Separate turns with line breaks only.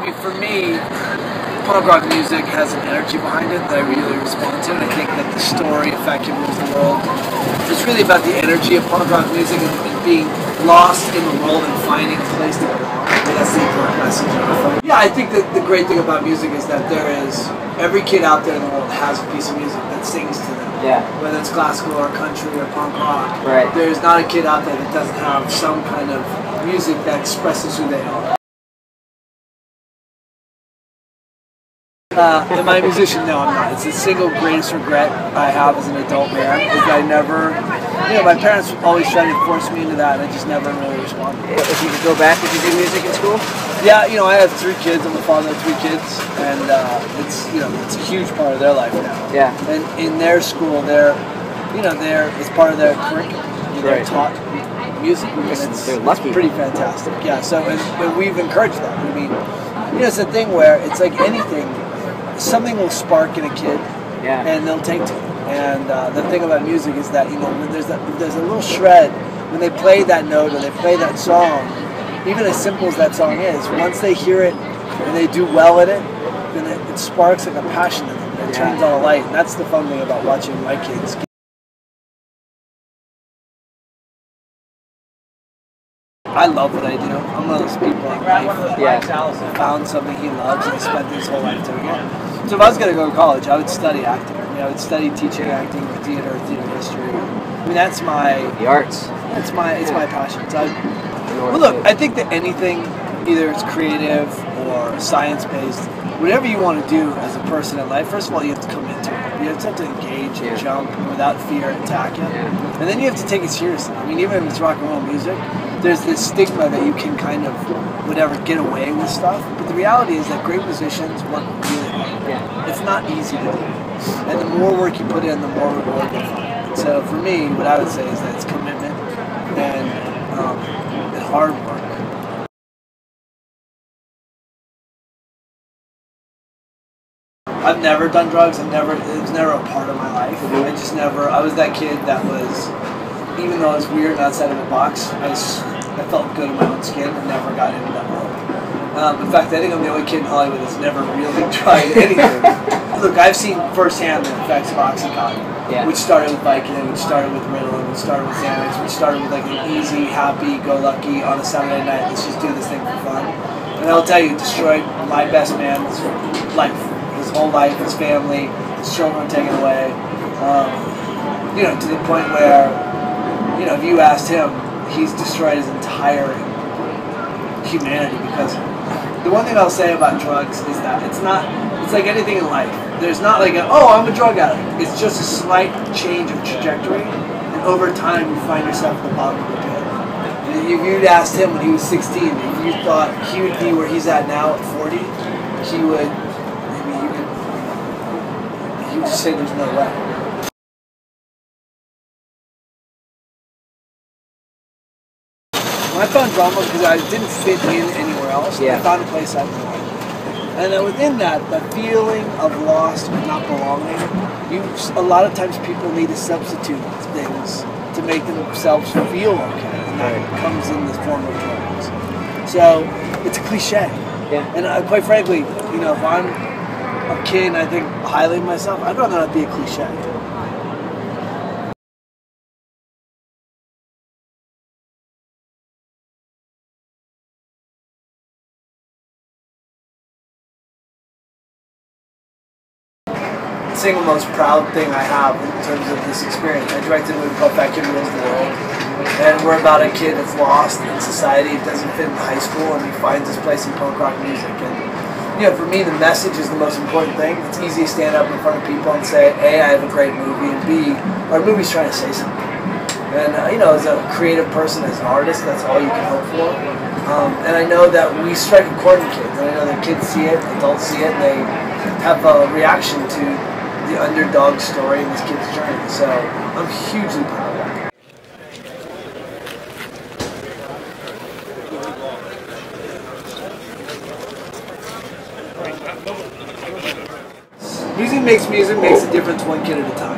I mean, for me, punk rock music has an energy behind it that I really respond to, and I think that the story of Fat Kid Rules the World is really about the energy of punk rock music and being lost in the world and finding a place to belong. I mean, that's the important message of it. Yeah, I think that the great thing about music is that every kid out there in the world has a piece of music that sings to them.
Yeah.
Whether it's classical or country or punk rock.
Right.
There's not a kid out there that doesn't have some kind of music that expresses who they are. Am I a musician? No, I'm not. It's the single greatest regret I have as an adult man is that I never, my parents always tried to force me into that and I just never really responded.
If you could go back, would you do music in school?
Yeah, I have 3 kids. I'm a father of 3 kids, and it's a huge part of their life now.
Yeah.
And in their school, it's part of their curriculum. They're taught music.
They're lucky.
It's pretty fantastic. Yeah. So and we've encouraged that. I mean, it's a thing where it's like anything. Something will spark in a kid, and they'll take to it. And the thing about music is that when there's a little shred when they play that note or they play that song, even as simple as that song is, once they hear it and they do well at it, then it sparks like a passion in them. It turns on a light, and that's the fun thing about watching my kids. I love what I do. I'm one of those people in life that found something he loves and spent his whole life doing it. So if I was going to go to college, I would study acting. I would study teaching acting, theater history. I mean, that's the
arts.
It's my passion. So well, look, I think that anything, either it's creative or science-based, whatever you want to do as a person in life, first of all, you have to come into it. You have to engage and jump and without fear attack it. And then you have to take it seriously. I mean, even if it's rock and roll music, there's this stigma that you can kind of, get away with stuff. But the reality is that great musicians work really hard. It's not easy to do. And the more work you put in, the more reward you find. So for me, what I would say is that it's commitment and hard work. I've never done drugs. It was never a part of my life. I was that kid that was, even though I was weird and outside of the box, I felt good in my own skin and never got into that world. In fact, I think I'm the only kid in Hollywood that's never really tried anything. Look, I've seen firsthand the effects of OxyContin, which started with Vicodin, which started with Ritalin, which started with Xanax, which started with like an easy, happy-go-lucky on a Saturday night, let's just do this thing for fun. And I'll tell you, it destroyed my best man's life. His whole life, his family, his children taken away. To the point where, if you asked him, he's destroyed his entire humanity because the one thing I'll say about drugs is that it's like anything in life. There's not like I'm a drug addict. It's just a slight change of trajectory, and over time you find yourself at the bottom of the pit. And if you'd asked him when he was 16, if you thought he would be where he's at now at 40, he would just say there's no way. I found drama because I didn't fit in anywhere else. I found a place I belonged. And within that, the feeling of lost and not belonging, a lot of times people need to substitute things to make themselves feel okay. And that comes in the form of drugs. So it's a cliche. And quite frankly, if I'm a kid and I think highly of myself, I'd rather not be a cliche. The single most proud thing I have in terms of this experience. I directed a movie called Fat Kid Rules the World, and we're about a kid that's lost in society, doesn't fit in high school, and he finds his place in punk rock music. And for me, the message is the most important thing. It's easy to stand up in front of people and say, A, I have a great movie, and B, our movie's trying to say something. And as a creative person, as an artist, that's all you can hope for. And I know that we strike a chord in kids, and I know that kids see it, adults see it, and they have a reaction to the underdog story in this kid's journey. So I'm hugely proud of that. Music makes a difference one kid at a time.